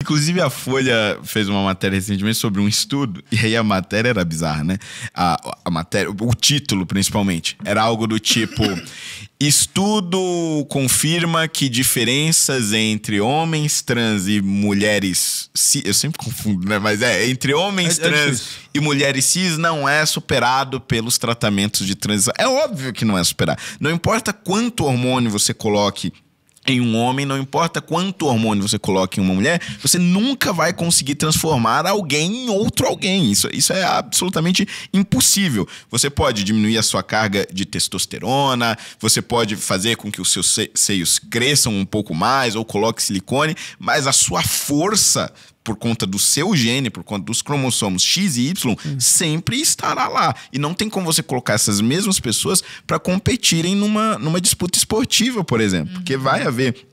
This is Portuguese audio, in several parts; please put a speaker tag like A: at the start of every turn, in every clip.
A: Inclusive, a Folha fez uma matéria recentemente sobre um estudo, e aí a matéria era bizarra, né? A matéria, o título, principalmente, era algo do tipo: estudo confirma que diferenças entre homens trans e mulheres cis, eu sempre confundo, né? Mas entre homens trans e mulheres cis não é superado pelos tratamentos de transição. É óbvio que não é superado. Não importa quanto hormônio você coloque em um homem, não importa quanto hormônio você coloca em uma mulher, você nunca vai conseguir transformar alguém em outro alguém. Isso é absolutamente impossível. Você pode diminuir a sua carga de testosterona, você pode fazer com que os seus seios cresçam um pouco mais ou coloque silicone, mas a sua força, por conta do seu gene, por conta dos cromossomos X e Y, sempre estará lá. E não tem como você colocar essas mesmas pessoas para competirem numa disputa esportiva, por exemplo. Porque vai haver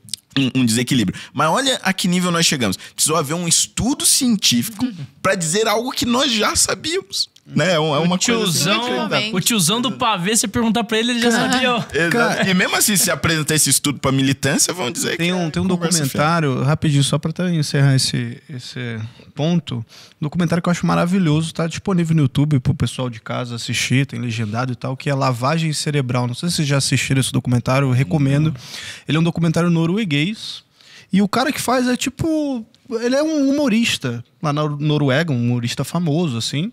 A: um desequilíbrio. Mas olha a que nível nós chegamos. Precisou haver um estudo científico para dizer algo que nós já sabíamos. Né? É uma coisa assim,
B: o tiozão do pavê, você perguntar pra ele, ele já sabia.
A: Cara, e mesmo assim, se apresentar esse estudo pra militância, vão dizer
C: tem um documentário, rapidinho, só pra encerrar esse ponto. Um documentário que eu acho maravilhoso, tá disponível no YouTube pro pessoal de casa assistir, tem legendado e tal, que é Lavagem Cerebral. Não sei se vocês já assistiram esse documentário, eu recomendo. Ele é um documentário norueguês, e o cara que faz é tipo... Ele é um humorista lá na Noruega, um humorista famoso, assim.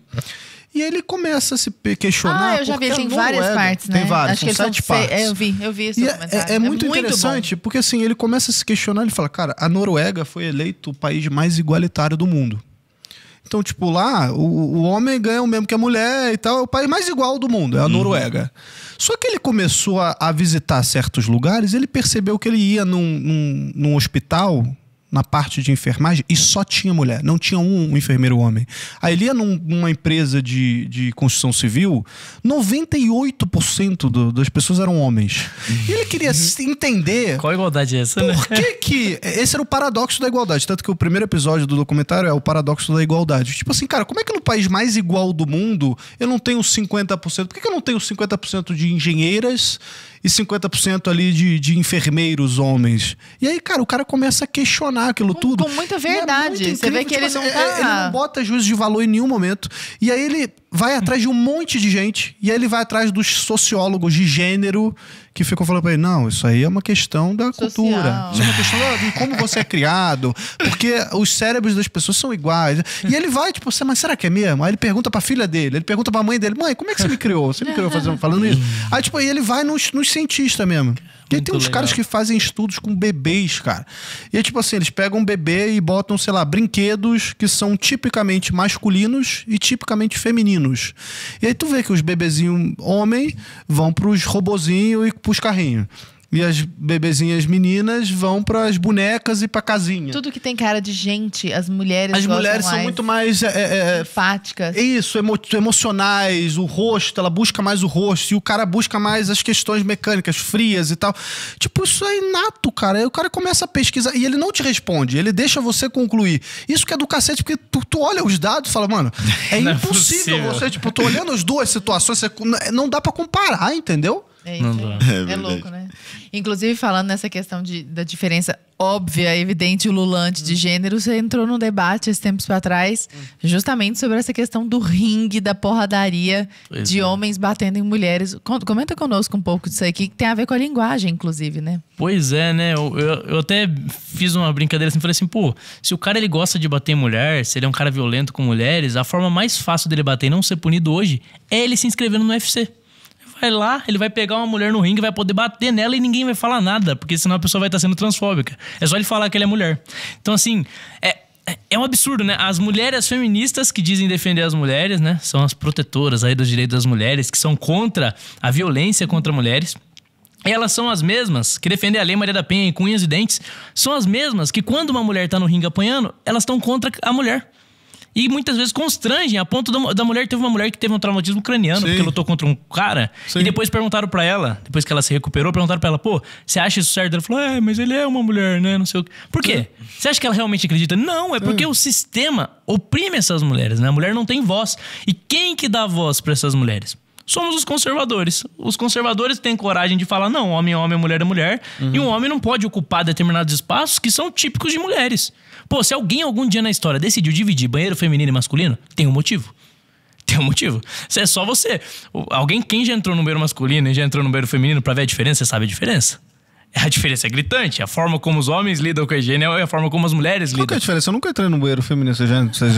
C: E ele começa a se questionar.
D: Eu já vi, tem várias partes, né?
C: Tem várias,
D: são 7 partes. Eu vi esse documentário.
C: É muito interessante, porque assim, ele começa a se questionar, ele fala, cara, a Noruega foi eleito o país mais igualitário do mundo. Então, tipo, lá, o homem ganha o mesmo que a mulher e tal, é o país mais igual do mundo, é a Noruega. Só que ele começou a visitar certos lugares, ele percebeu que ele ia num hospital, na parte de enfermagem, e só tinha mulher, não tinha um enfermeiro homem. Aí ele ia numa empresa de construção civil, 98% das pessoas eram homens. E ele queria entender...
B: Qual igualdade é essa, né?
C: Por que... Esse era o paradoxo da igualdade. Tanto que o primeiro episódio do documentário é o paradoxo da igualdade. Tipo assim, cara, como é que no país mais igual do mundo eu não tenho 50%? Por que eu não tenho 50% de engenheiras e 50% ali de enfermeiros homens? E aí, cara, o cara começa a questionar aquilo tudo.
D: Com muita verdade. Você vê que ele não tá...
C: Ele não bota juízo de valor em nenhum momento. E aí ele vai atrás de um monte de gente. E aí ele vai atrás dos sociólogos de gênero que ficam falando pra ele, não, isso aí é uma questão da cultura. Isso é uma questão de como você é criado. Porque os cérebros das pessoas são iguais. E ele vai, tipo, mas será que é mesmo? Aí ele pergunta pra filha dele, ele pergunta pra mãe dele, mãe, como é que você me criou? Você me criou falando isso? Aí, tipo, ele vai nos cientistas mesmo. E aí tem uns caras que fazem estudos com bebês, cara. E aí, tipo assim, eles pegam um bebê e botam, sei lá, brinquedos que são tipicamente masculinos e tipicamente femininos. E aí tu vê que os bebezinhos homem vão pros robozinhos e pros carrinhos. E as bebezinhas meninas vão pras bonecas e pra casinha.
D: Tudo que tem cara de gente, as mulheres
C: são muito mais...
D: enfáticas.
C: Isso, emocionais, o rosto, ela busca mais o rosto. E o cara busca mais as questões mecânicas, frias e tal. Tipo, isso é inato, cara. Aí o cara começa a pesquisar e ele não te responde. Ele deixa você concluir. Isso que é do cacete, porque tu olha os dados e fala, mano, é impossível você... Tipo, eu tô olhando as duas situações, não dá pra comparar, entendeu?
D: É isso é louco, né? Inclusive, falando nessa questão da diferença óbvia, evidente, ululante de gênero, você entrou num debate esses tempos pra trás, justamente sobre essa questão do ringue, da porradaria de homens batendo em mulheres. Comenta conosco um pouco disso aqui, que tem a ver com a linguagem, inclusive, né?
B: Pois é, né? Eu até fiz uma brincadeira assim, falei assim, pô, se o cara ele gosta de bater em mulher, se ele é um cara violento com mulheres, a forma mais fácil dele bater e não ser punido hoje é ele se inscrevendo no UFC. Vai lá, ele vai pegar uma mulher no ringue, vai poder bater nela e ninguém vai falar nada, porque senão a pessoa vai estar sendo transfóbica. É só ele falar que ele é mulher. Então, assim, é um absurdo, né? As mulheres feministas que dizem defender as mulheres, né? São as protetoras aí dos direitos das mulheres, que são contra a violência contra mulheres. Elas são as mesmas que defendem a Lei Maria da Penha com unhas e dentes. São as mesmas que quando uma mulher tá no ringue apanhando, elas estão contra a mulher. E muitas vezes constrangem, a ponto da mulher... Teve uma mulher que teve um traumatismo craniano, porque lutou contra um cara. Sim. E depois perguntaram pra ela, depois que ela se recuperou, perguntaram pra ela, pô, você acha isso certo? Ela falou, mas ele é uma mulher, né? Não sei o quê. Por quê? Você acha que ela realmente acredita? Não, é porque o sistema oprime essas mulheres, né? A mulher não tem voz. E quem que dá voz pra essas mulheres? somos os conservadores. Os conservadores têm coragem de falar, não, homem é homem, mulher é mulher. E um homem não pode ocupar determinados espaços que são típicos de mulheres. Pô, se alguém algum dia na história decidiu dividir banheiro feminino e masculino, tem um motivo. Tem um motivo. Se é só você. Quem já entrou no banheiro masculino e já entrou no banheiro feminino pra ver a diferença, você sabe a diferença? A diferença é gritante. A forma como os homens lidam com a higiene é a forma como as mulheres lidam.
C: Qual que é a diferença? Eu nunca entrei no banheiro feminino. Você já não sei.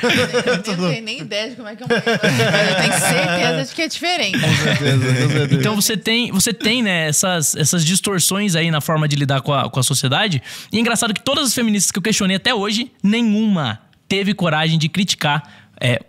D: Eu não tenho nem ideia de como é que é um banheiro, mas eu tenho certeza de que é diferente.
C: Com certeza.
B: Então você tem, né, essas distorções aí na forma de lidar com a sociedade. E é engraçado que todas as feministas que eu questionei até hoje, nenhuma teve coragem de criticar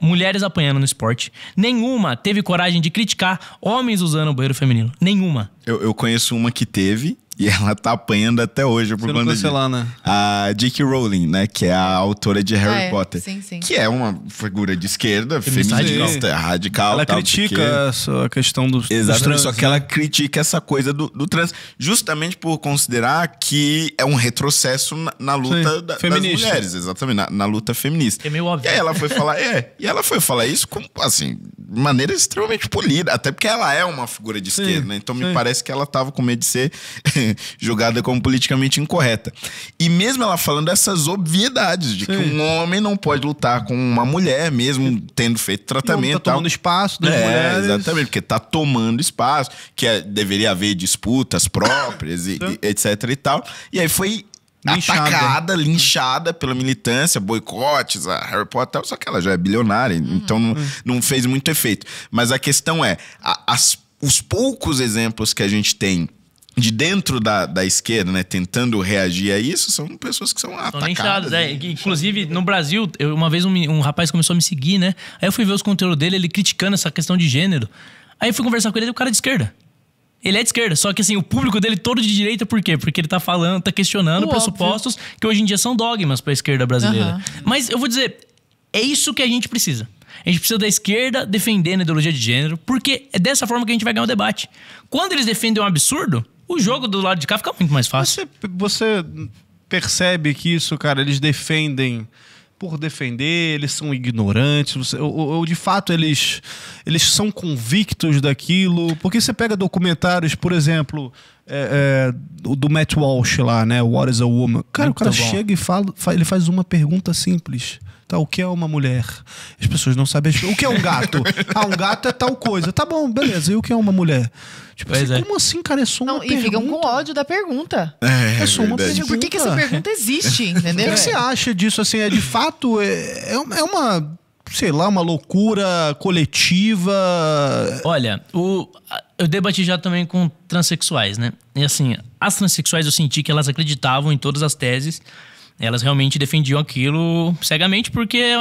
B: mulheres apanhando no esporte. Nenhuma teve coragem de criticar homens usando o banheiro feminino. Nenhuma.
A: Eu conheço uma que teve e ela tá apanhando até hoje por conta de
C: né?
A: a J.K. Rowling, né? Que é a autora de Harry Potter.
D: Sim.
A: Que é uma figura de esquerda, feminista, radical.
C: Ela
A: tal,
C: critica a questão do
A: exatamente,
C: trans,
A: só que ela critica essa coisa do trans, justamente por considerar que é um retrocesso na luta das mulheres, exatamente, na luta feminista.
B: É meio óbvio.
A: E aí ela foi falar isso com, assim, de maneira extremamente polida, até porque ela é uma figura de esquerda, né? Então me parece que ela tava com medo de ser julgada como politicamente incorreta. E mesmo ela falando essas obviedades de que um homem não pode lutar com uma mulher, mesmo tendo feito tratamento.
C: Tá tomando espaço das mulheres.
A: Exatamente, porque tá tomando espaço, que deveria haver disputas próprias, e etc e tal. E aí foi linchada pela militância, boicotes a Harry Potter, só que ela já é bilionária, então não fez muito efeito. Mas a questão é, os poucos exemplos que a gente tem de dentro da esquerda, né, tentando reagir a isso, são pessoas que são atacadas.
B: Inclusive, no Brasil, uma vez um rapaz começou a me seguir, né? Aí eu fui ver os conteúdos dele, ele criticando essa questão de gênero. Aí eu fui conversar com ele, ele é um cara de esquerda. Ele é de esquerda, só que assim, o público dele todo de direita, por quê? Porque ele tá questionando pressupostos que hoje em dia são dogmas pra esquerda brasileira. Mas eu vou dizer, é isso que a gente precisa. A gente precisa da esquerda defendendo a ideologia de gênero, porque é dessa forma que a gente vai ganhar o debate. Quando eles defendem um absurdo, o jogo do lado de cá fica muito mais fácil.
C: Você percebe que isso, cara, eles defendem por defender, eles são ignorantes, ou de fato eles são convictos daquilo? Porque você pega documentários, por exemplo, do Matt Walsh lá, né? What is a Woman? Cara, o cara chega e ele faz uma pergunta simples. Tá, o que é uma mulher? As pessoas não sabem. O que é um gato? Um gato é tal coisa. Tá bom, beleza. E o que é uma mulher? Tipo assim, como assim, cara? É só uma pergunta.
D: E ficam com ódio da pergunta.
C: É só uma pergunta.
D: Por que essa pergunta existe, entendeu?
C: O que você acha disso? Assim, de fato, é uma, sei lá, uma loucura coletiva?
B: Olha, eu debati já também com transexuais, né? E assim, as transexuais eu senti que elas acreditavam em todas as teses. Elas realmente defendiam aquilo cegamente porque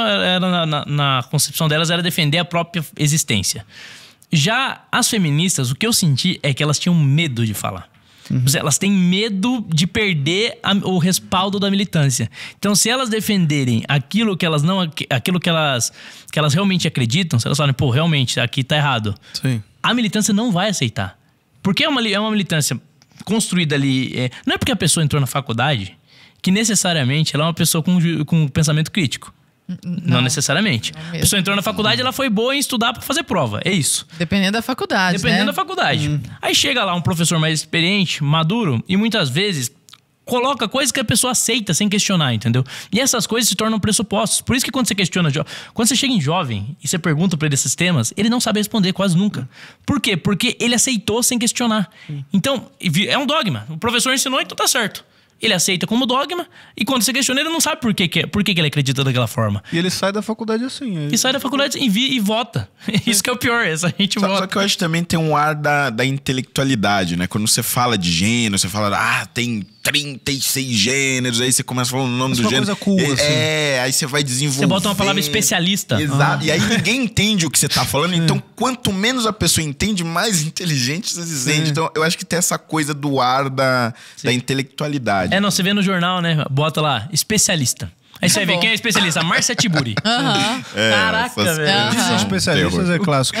B: na concepção delas era defender a própria existência. Já as feministas, o que eu senti é que elas tinham medo de falar. Elas têm medo de perder o respaldo da militância. Então, se elas defenderem aquilo que elas realmente acreditam, se elas falarem, pô, realmente, aqui tá errado.
C: Sim.
B: A militância não vai aceitar. Porque é uma militância construída ali... não é porque a pessoa entrou na faculdade que necessariamente ela é uma pessoa com pensamento crítico. Não necessariamente. A pessoa entrou na faculdade, ela foi boa em estudar pra fazer prova. É isso.
D: Dependendo da faculdade,
B: Dependendo da faculdade. Aí chega lá um professor mais experiente, maduro, e muitas vezes coloca coisas que a pessoa aceita sem questionar, entendeu? E essas coisas se tornam pressupostos. Por isso que quando você questiona... Quando você chega em jovem e você pergunta pra ele esses temas, ele não sabe responder quase nunca. Por quê? Porque ele aceitou sem questionar. Então, é um dogma. O professor ensinou, então tá certo. Ele aceita como dogma, e quando você questiona, ele não sabe por que ele acredita daquela forma.
C: E ele sai da faculdade assim.
B: E sai da faculdade e vota. Isso que é o pior, a gente vota.
A: Só que eu acho que também tem um ar da intelectualidade, né? Quando você fala de gênero, você fala, tem 36 gêneros, aí você começa a falar o nome do gênero.
C: Coisa cool, assim.
A: Aí você vai desenvolver.
B: Você bota uma palavra especialista.
A: Exato. E aí ninguém entende o que você tá falando, então quanto menos a pessoa entende, mais inteligente você se sente. Então eu acho que tem essa coisa do ar da intelectualidade.
B: Não, você vê no jornal, né? Bota lá, especialista. Aí você vai ver quem é especialista. Márcia Tiburi. Caraca, velho.
C: Especialistas é clássico.